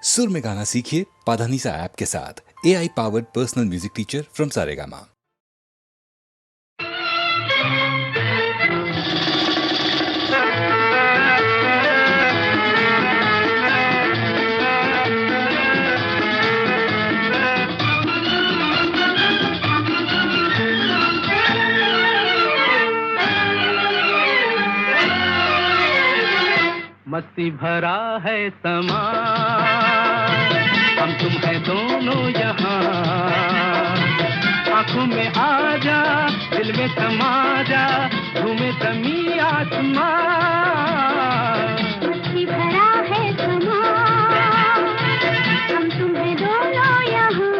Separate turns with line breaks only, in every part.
सुर में गाना सीखिए पाधानीसा ऐप के साथ। AI powered personal music teacher from Saregama.
मस्ती भरा है समा, हम तुम है दोनों यहाँ। आंखों में आ जा, दिल में समा जा, झूमे ज़मीं आसमां।
मस्ती भरा है समा, हम तुम है दोनों यहाँ।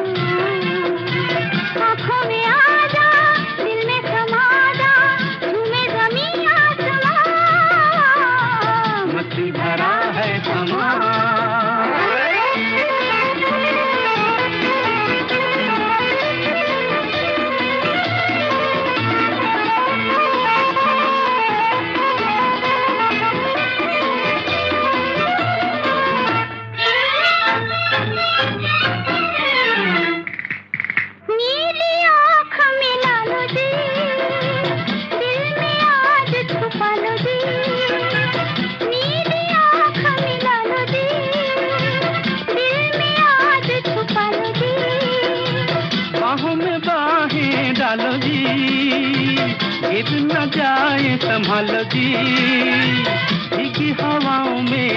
आंखों में आ जा, दिल में समा जा, झूमे ज़मीं आसमां।
मस्ती भरा है समा। डालो जी, गिर न जाए संभालो जी। भीगी हवाओं में,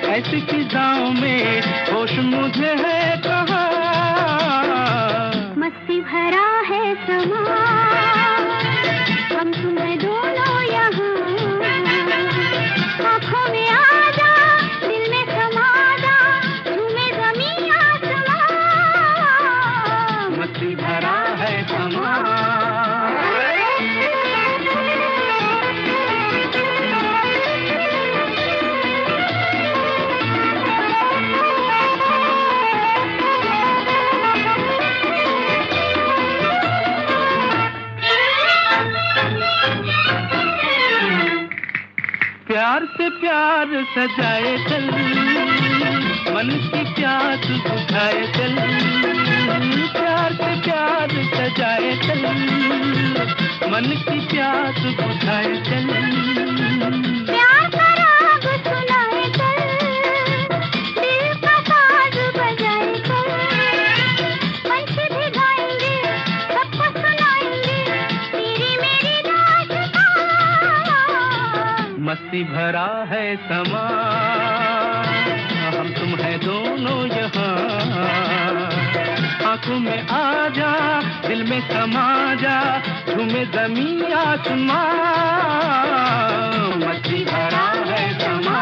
ऐसी फिजाओं में, होश मुझे है कहाँ।
मस्ती भरा है समा, हम तुम है दोनों यहाँ। आँखों में आ जा, दिल में समा जा, झूमे ज़मीं आसमां।
मस्ती भरा है समा। प्यार से प्यार सजाए चल, मन की प्यास बुझाए चल। प्यार से प्यार सजाए चल, मन की प्यास बुझाए चल।
प्यार का राग सुनाए चल, दिल का साज बजाए चल। पंछी भी गाएंगे, सबको सुनाएंगे, तेरी मेरी दास्तां।
मस्ती भरा है समा, हम तुम है दोनों यहाँ। आंखों में आ जा, दिल में समा जा, झूमे ज़मीं आसमां। मस्ती भरा है समा।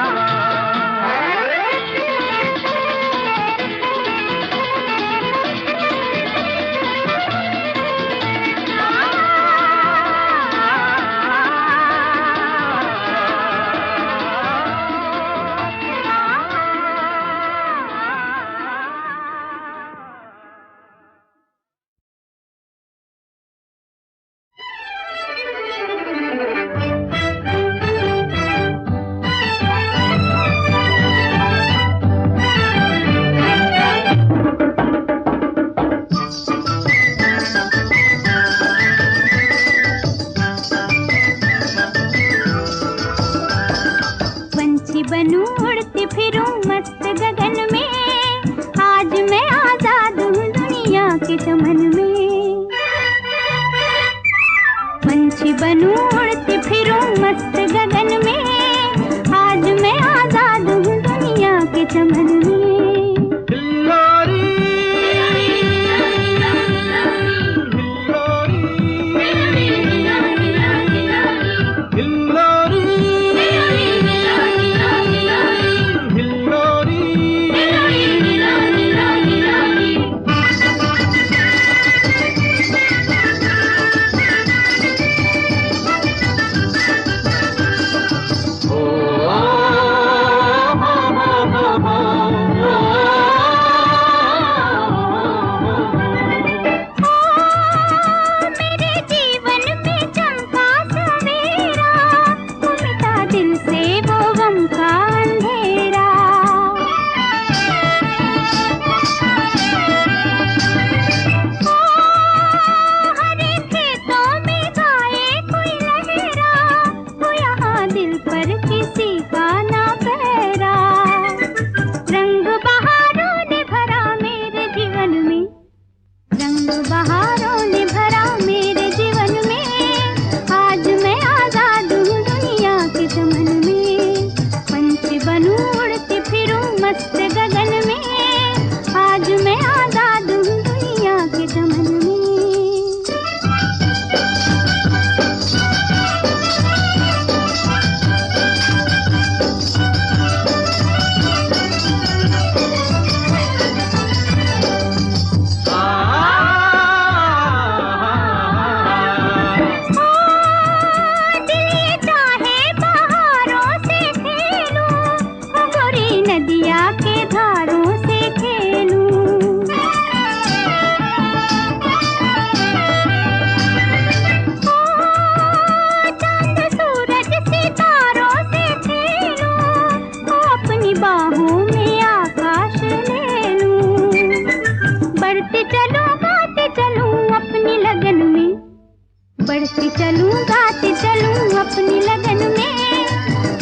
गाते चलूं अपनी लगन में।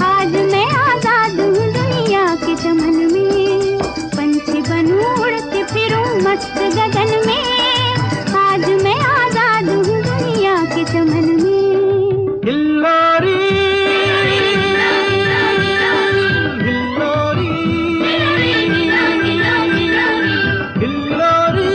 आज मैं आजाद हूँ दुनिया के चमन में, पंछी बनूं उड़ते फिरूं मस्त गगन में। आज मैं आजाद हूँ दुनिया के चमन में।
हिल्लोरी हिल्लोरी हिल्लोरी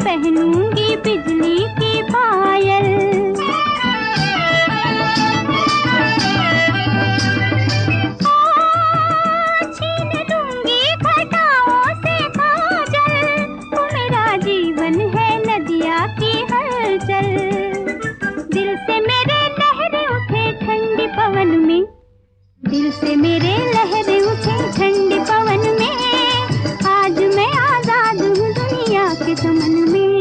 पहनूंगी बिजली की पायल। छीन लूंगी घटाओं से काजल, वो मेरा जीवन है नदिया की हलचल। दिल से मेरे लहरें उठे ठंडी पवन में, दिल से मेरे लहरें उठे ठंडी पवन में। आज मैं आजाद हूँ दुनिया के चमन में,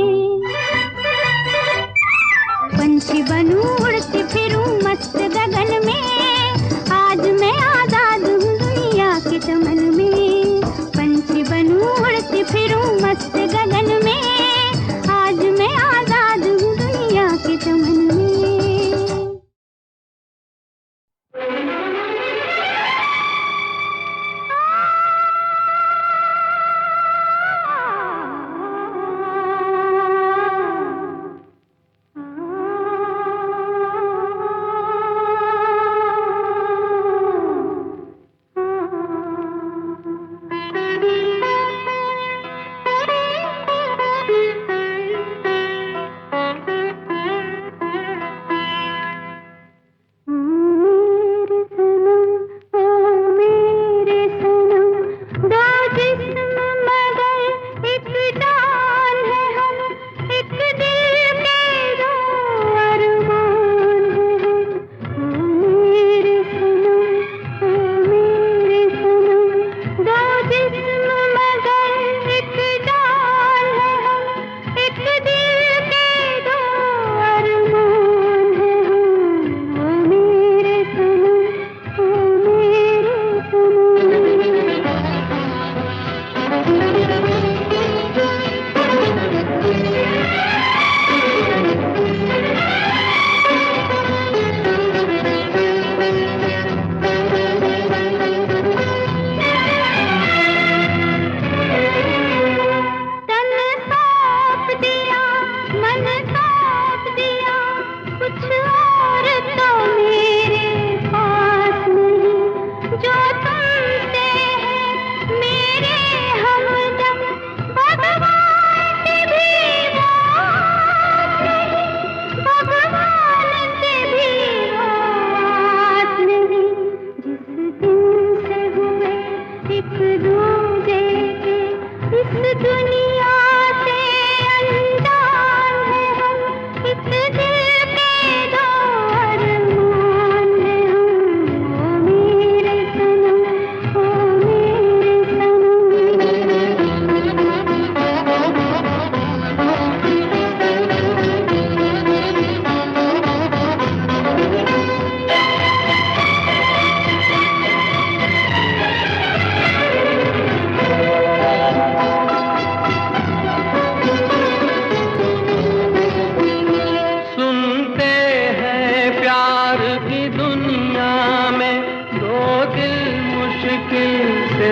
पंछी बनूं उड़ती फिरूं मस्त गगन में। आज मैं आजाद हूँ दुनिया के चमन में, पंछी बनूं उड़ती फिरूं मस्त गगन में। आज मैं आजाद हूँ दुनिया के चमन में।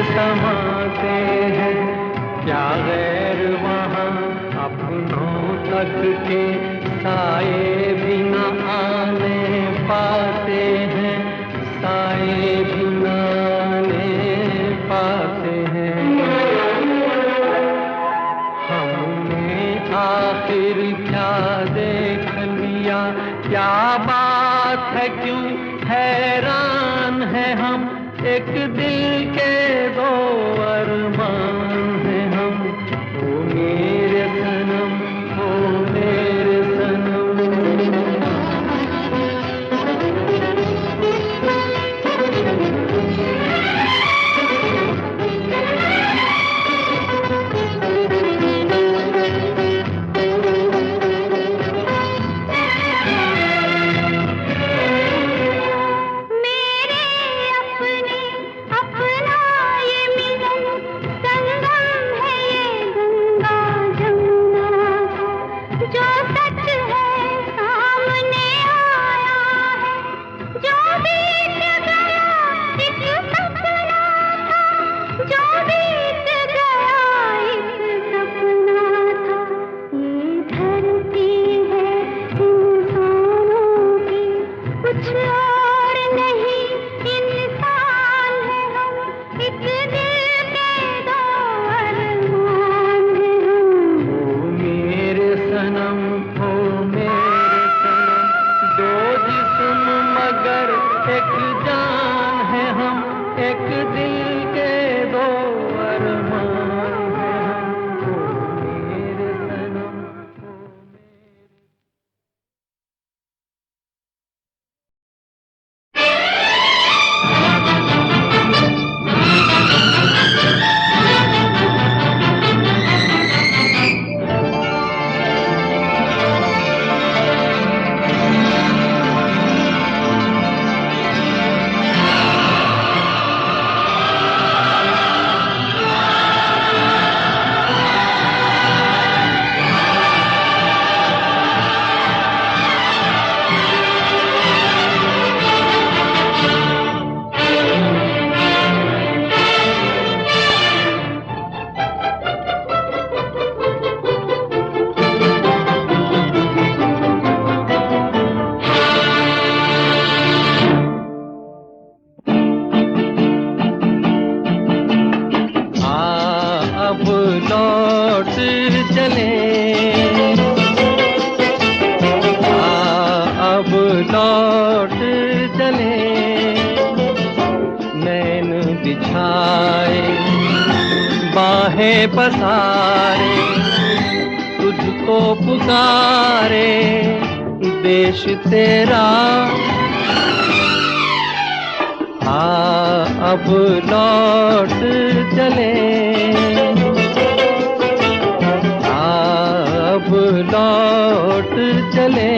समाते हैं क्या गैर वहाँ अपनों तक के साए भी न आने पाते हैं, साए भी न आने पाते हैं। हमने आखिर क्या देख लिया, क्या बात है, क्यों हैरान है हम, एक दिल के दो अरमान हैं हम। ओ मेरे सनम, ओ मेरे सनम। लौट चले, अब लौट चले, नैन बिछाए बाहें पसारे, तुझको पुकारे देश तेरा, अब लौट चले, अब लौट चले,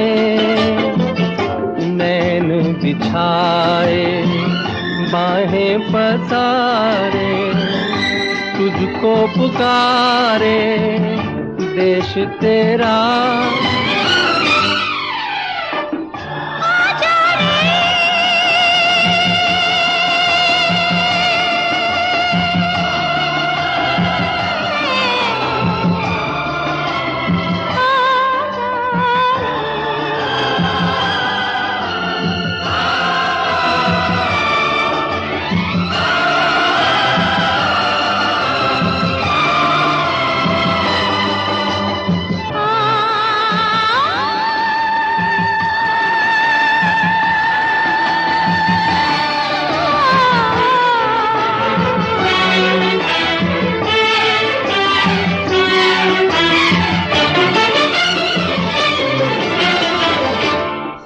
नैन बिछाए बाहें पसारे, तुझको पुकारे देश तेरा।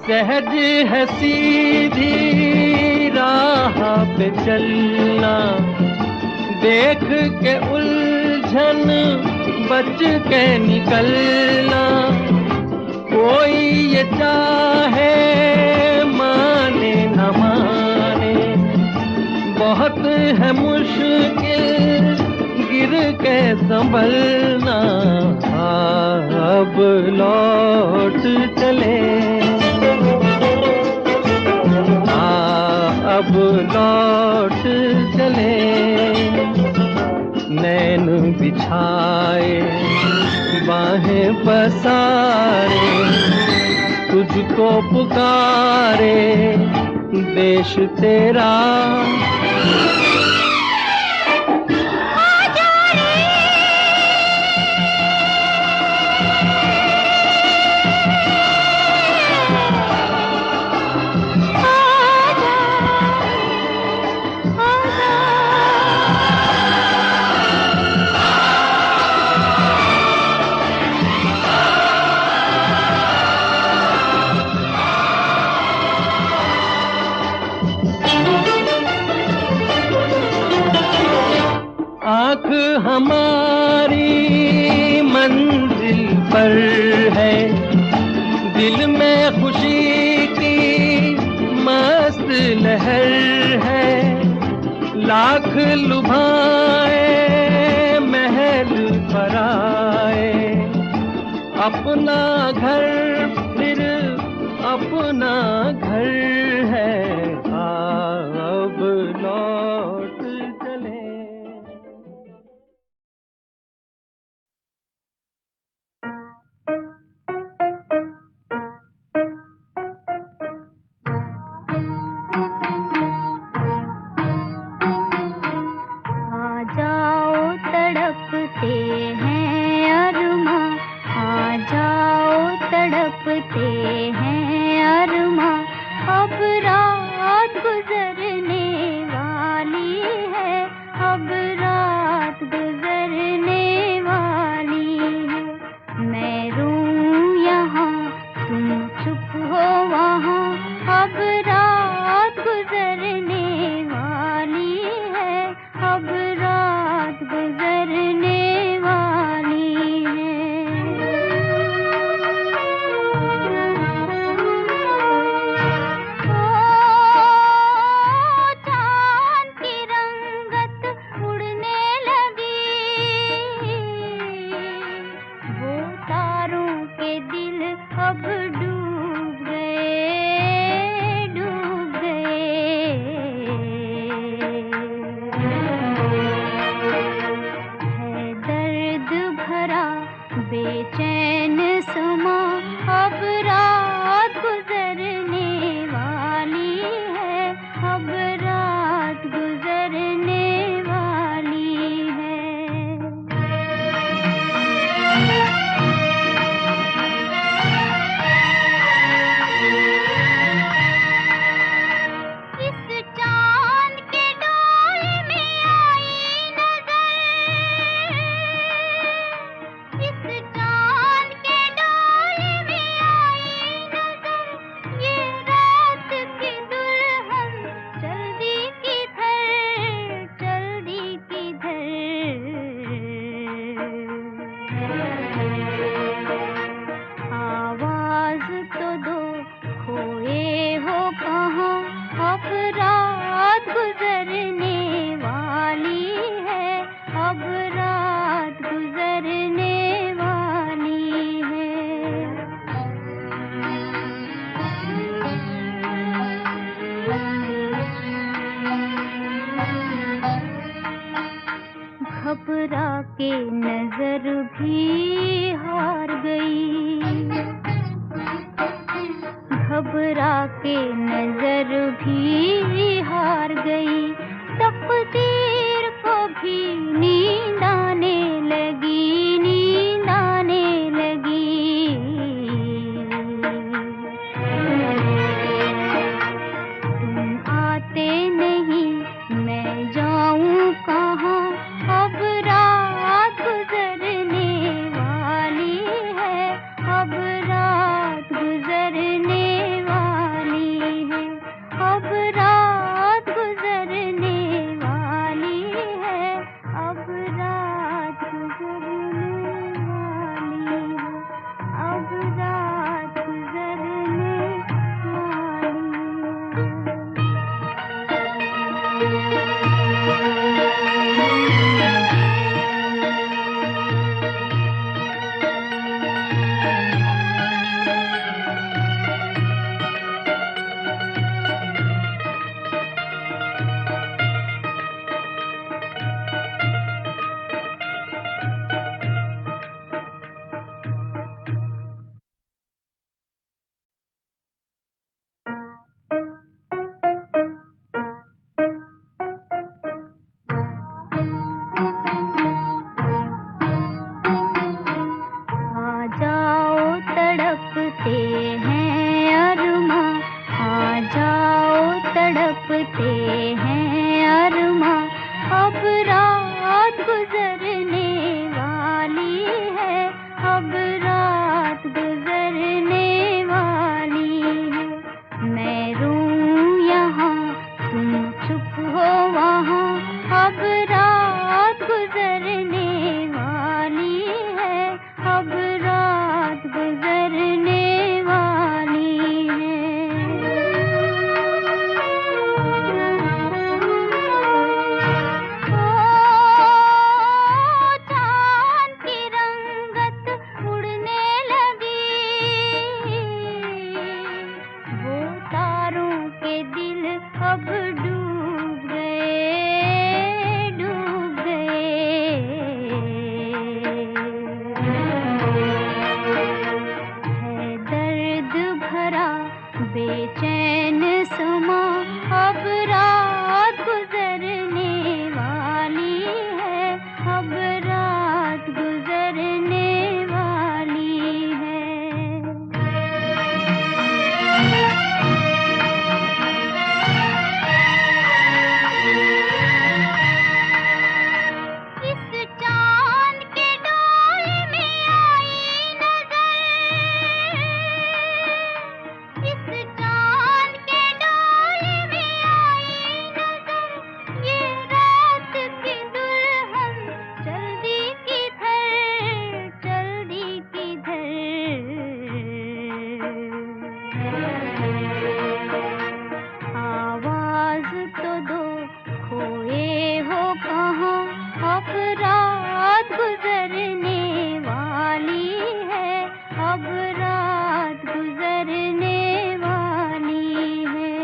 सहज है सीधी राह पे चलना, देख के उलझन बच के निकलना, कोई ये चाहे माने न माने, बहुत है मुश्किल गिर के संभलना, अब लौट चले, अब लौट चले, नैन बिछाए बाहें पसारे, तुझको पुकारे देश तेरा। आँख हमारी मंजिल पर है, दिल में खुशी की मस्त लहर है, लाख लुभाए महल पर आए, अपना घर फिर अपना घर है, अब लौट चले।
तड़पते हैं अरमा, आ जाओ तड़पते हैं अरमा, अब रात गुजरने वाली है, अब रात गुजरने वाली है, मैं रूं यहाँ तुम चुप हो वहाँ, अब रात गुजरने वाली है, अब रात गुजरने वाली है। ओ चांद की रंगत उड़ने लगी, वो तारों के दिल अब डूब गए, डूब गए। है दर्द भरा बेचैन समा, अब रात गुजरने वाली है, अब रात गुजरने वाली है। नजर भी हार गई, घबरा के नजर भी हार गई, तकदीर को भी नींद आने लगी, नींद आने लगी। तुम आते नहीं, मैं जाऊं कहाँ, अब रात गुजरने वाली है, अब रात गुजरने वाली है, अब रात गुजरने वाली है, अब रात गुजरने वाली है, अब रात गुजरने तड़पते हैं अरमां, अब रात गुजरने वाली है, अब रात गुजरने वाली है। मैं रूं यहाँ, तुम चुप हो वहाँ, अब रात गुजरने वाली है, अब रात गुजरने वाली है। अब डूब गए, डूब गए। है दर्द भरा बेचैन समा, अब रात गुजरने वाली है, अब रात गुजरने वाली है। आवाज तो दो, खोए हो कहाँ, अब रात गुजरने वाली है, अब रात गुजरने वाली है।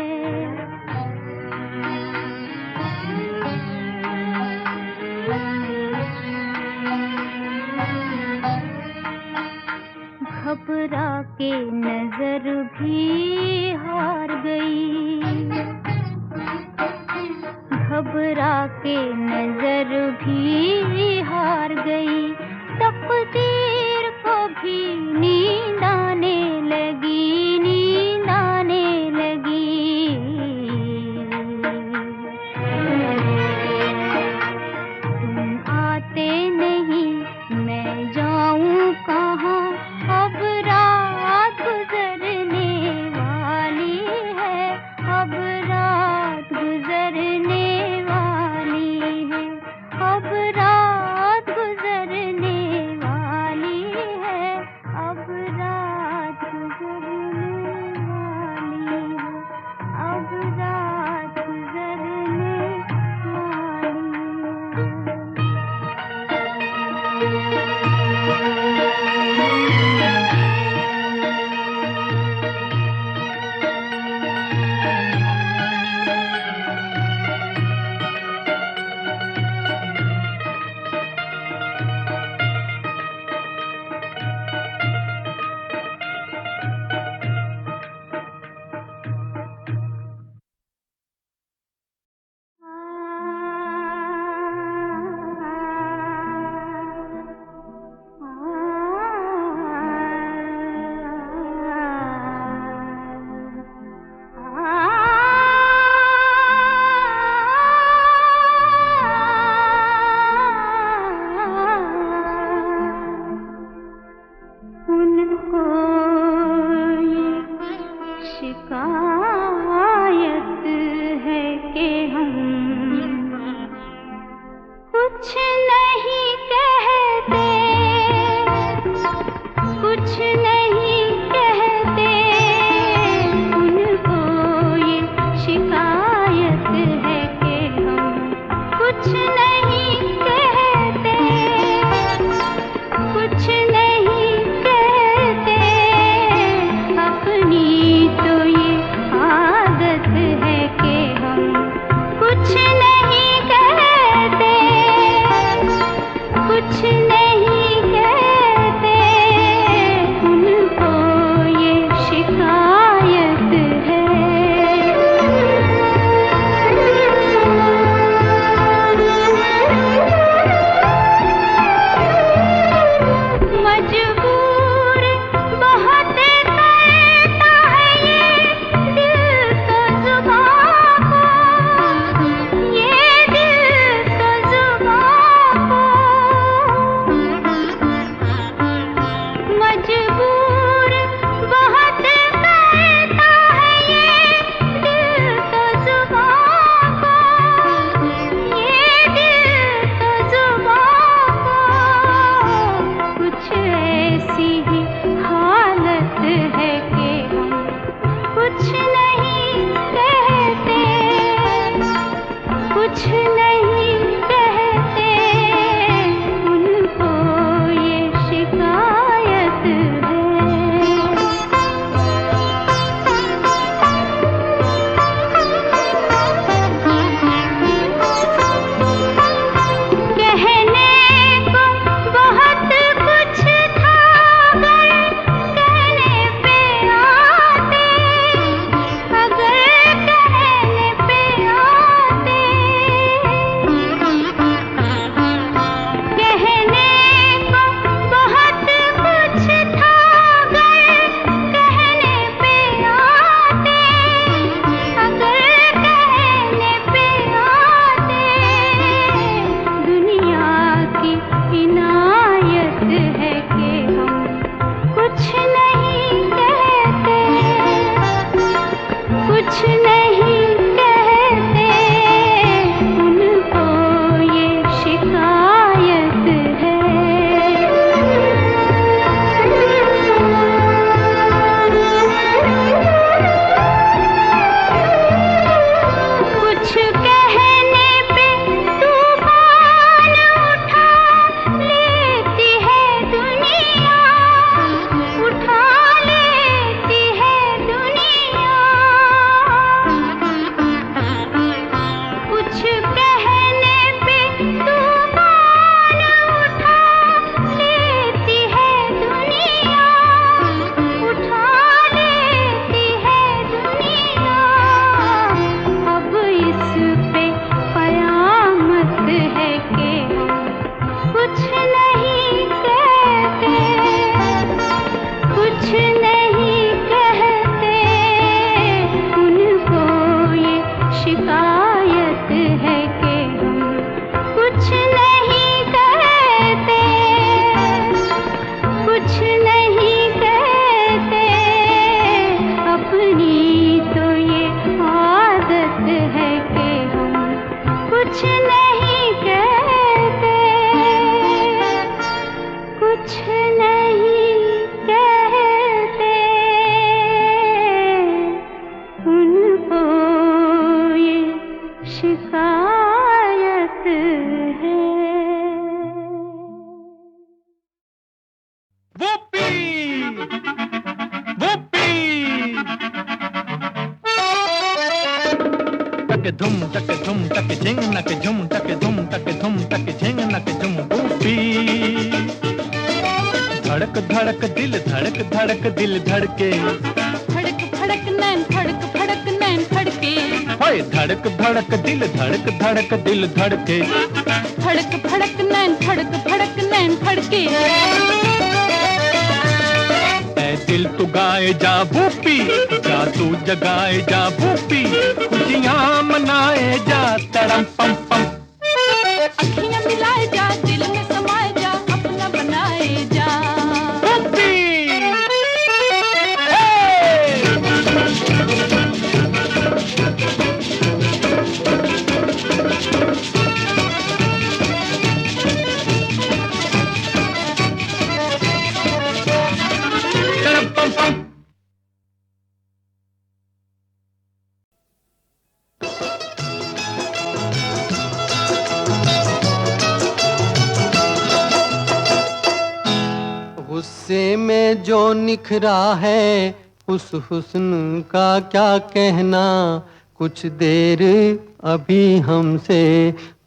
घबरा के नजर भी हार गई, घबरा के नजर भी हार गई, तकदीर को भी नींद आने लगी, नींद आने लगी। तुम आते नहीं, मैं जाऊं कहाँ, अब रात गुजरने वाली है, अब रात गुजरने वाली है, अब रात गुजरने वाली है, अब कुछ नहीं कहते, उनको ये शिकायत है।
वोपी वोपी टक धुम टक झिंग नक झुम टक धुम टक झिंग नक झुम वोपी। धड़क धड़क दिल धड़के,
फड़क फड़क नैन फड़के,
हाय धड़क धड़क दिल धड़के,
फड़क फड़क नैन फड़के।
ऐ दिल तू गाए जा भूपी, जा तू जगाए जा भूपी, खुशियां मनाए जा तड़म पम पम।
अखियां मिलाए जा, दिल में समाए जा, अपना बनाए जा।
भूपी तड़म पम पम।
गुस्से में जो निखरा है उस हुस्न का क्या कहना। कुछ देर अभी हमसे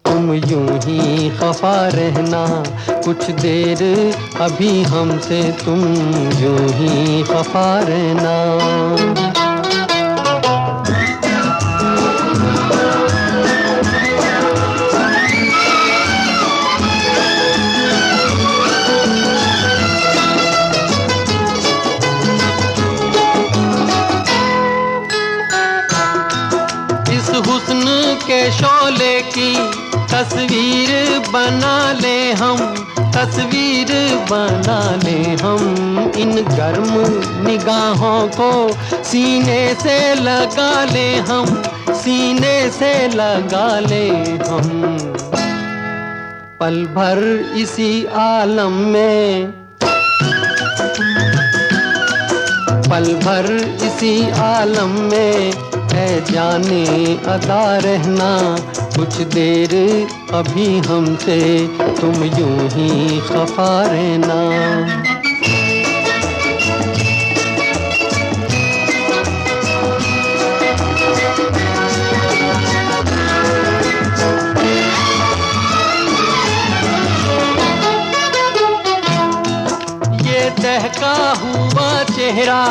तुम यूं ही खफा रहना, कुछ देर अभी हमसे तुम यूं ही खफा रहना। हुस्न के शोले की तस्वीर बना ले हम, तस्वीर बना ले हम। इन गर्म निगाहों को सीने से लगा ले हम, सीने से लगा ले हम। पल भर इसी आलम में, पल भर इसी आलम में है जाने अदा रहना। कुछ देर अभी हमसे तुम यूं ही खफा रहना। ये दहका हुआ चेहरा,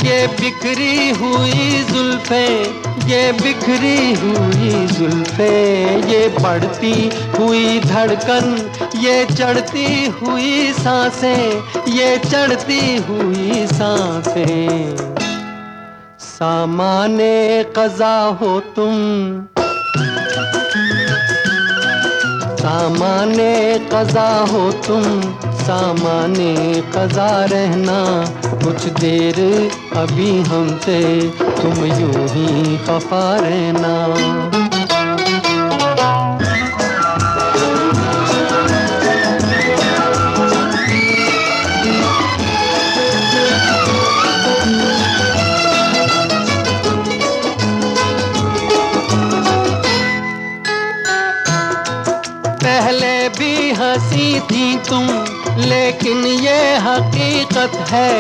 ये बिखरी हुई जुल्फें, ये बिखरी हुई जुल्फें, ये बढ़ती हुई धड़कन, ये चढ़ती हुई सांसें, ये चढ़ती हुई सांसें। सामाने क़ज़ा हो तुम, सामाने क़ज़ा हो तुम, सामाने क़ज़ा रहना। कुछ देर अभी हमसे तुम यूं ही खफा रहना। पहले भी हंसी थी तुम, लेकिन ये हकीकत है,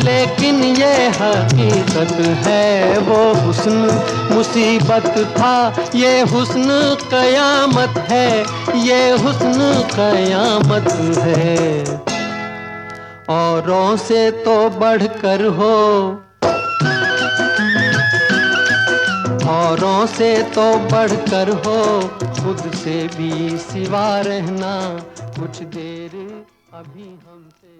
लेकिन ये हकीकत है। वो हुस्न मुसीबत था, ये हुस्न कयामत है, ये हुस्न कयामत है। औरों से तो बढ़कर हो, औरों से तो बढ़कर हो, खुद से भी सिवा रहना। कुछ देर अभी हमसे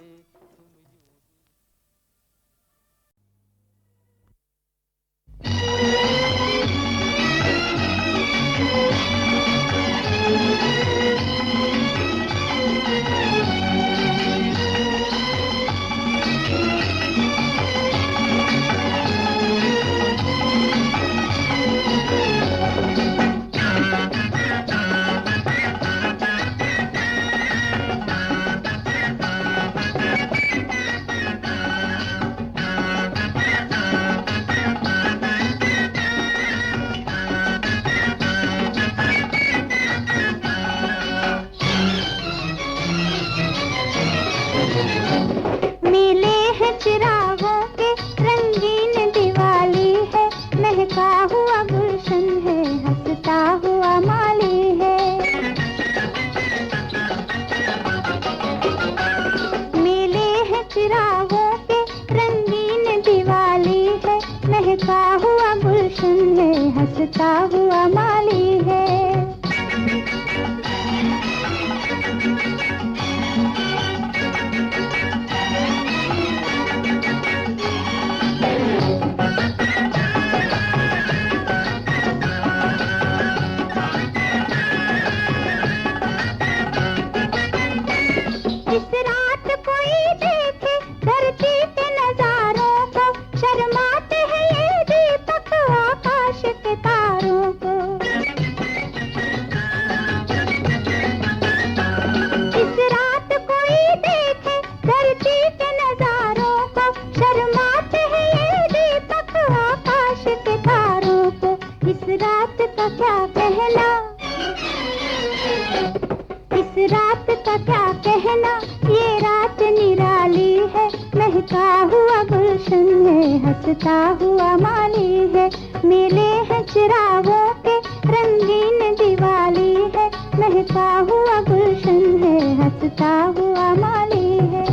मेले हैं चिरागों के, रंगीन दिवाली है, महका हुआ गुलशन है, हंसता हुआ माली है। मेले हैं चिरागों के, रंगीन दिवाली है, महका हुआ गुलशन है, हंसता हुआ माली है। इस रात कोई देखे धरती के नजारों को, शर्माते हैं ये दीपक आकाश के तारों को। इस रात कोई देखे धरती के नजारों को, शर्माते हैं ये दीपक आकाश के तारों को। इस रात का क्या कहना, इस रात का क्या कहना, ये रात निराली है, महका हुआ गुलशन है, हंसता हुआ माली है। मेले हैं चिरागों के, रंगीन दिवाली है, महका हुआ गुलशन है, हंसता हुआ माली है।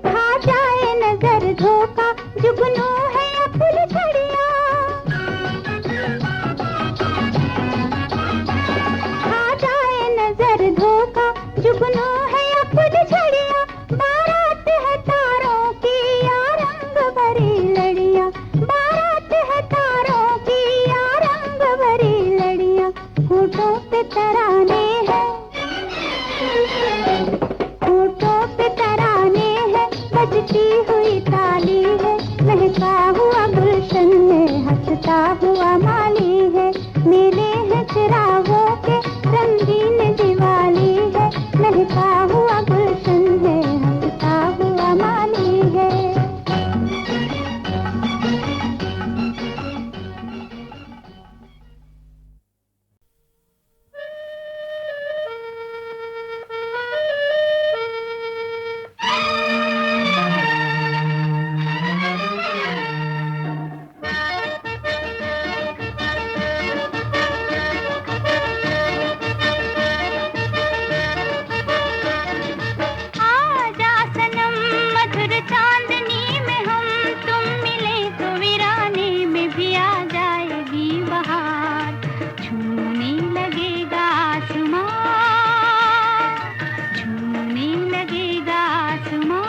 खा जाए नजर धोखा, जुगनू है या फुलझड़िया। खा जाए नजर धोखा, जुगनू है या फुलझड़िया। बारात है तारों की या रंग भरी लड़िया, बारात है तारों की या रंग भरी लड़िया। होठों पे तराने हैं, होठों पे तराने हैं, बजती हुई ताली है, महका हुआ गुलशन है, हंसता हुआ माली है। मेले हैं चिरागों के, रंगीन दिवाली है, महका हुआ गुलशन है, हंसता हुआ माली है। आजा सनम मधुर चांदनी में हम तुम मिले तो वीराने में भी आ जाएगी बहार। छूने लगेगा आसमां, छूने लगेगा आसमां।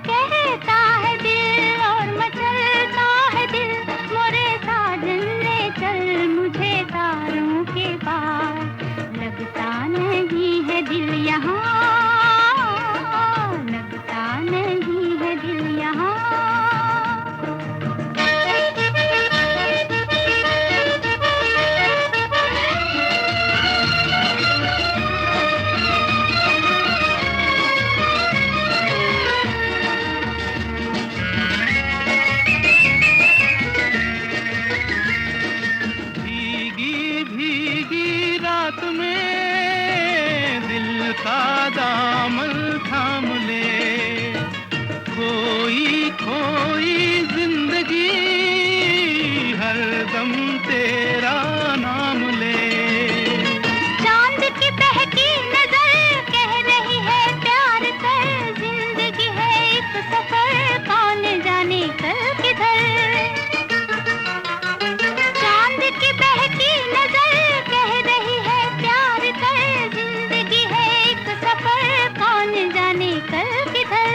कहता है दिल और मचलता है दिल, मोरे साजन ले चल मुझे तारों के पार। लगता नहीं है दिल यहाँ, लगता नहीं है दिल यहाँ।
भीगी भीगी रात में दिल का दामन थाम ले, खोई खोई जिंदगी हरदम तेरा नाम ले।
चांद की बहकी नजर कह रही है प्यार कर, जिंदगी है एक सफर, कौन जाने कल किधर। चांद की बहकी नजर कह रही है प्यार कर, जिंदगी है एक सफर, कौन जाने कल किधर।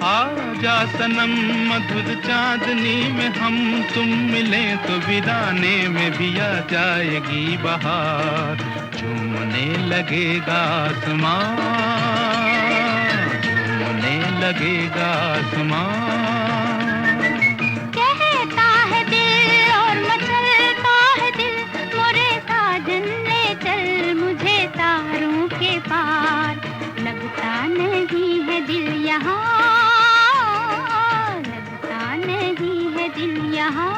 आजा सनम मधुर चांदनी में हम तुम मिले तो वीराने में भी आ जाएगी बहार। झूमने लगेगा आसमां, झूमने लगेगा आसमां।
कहता है दिल और मचलता है दिल, मोरे साजन ले चल मुझे तारों के पार। लगता नहीं है दिल यहाँ, लगता नहीं है दिल यहाँ।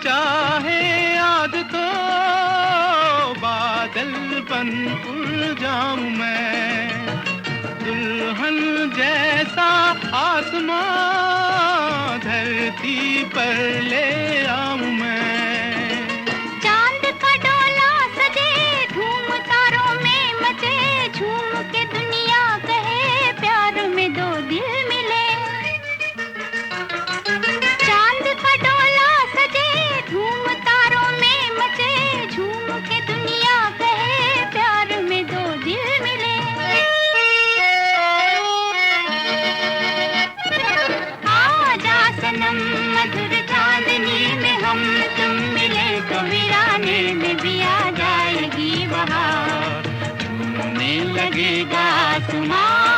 चाहे आज तो बादल बन उड़ जाऊं मैं, दुल्हन जैसा आसमां धरती पर ले आऊं मैं।
चांद का डोला सजे धूम तारों में मचे, झूम के दुनिया कहे प्यार में दो दिल मिले। चांद का डोला सजे धूम तारों में मचे, झूम के दुनिया कहे प्यार में दो दिल मिले। आजा सनम मधुर चांदनी में हम तुम मिले तो वीराने में भी आ जाएगी बहार, झूमने लगेगा आसमां।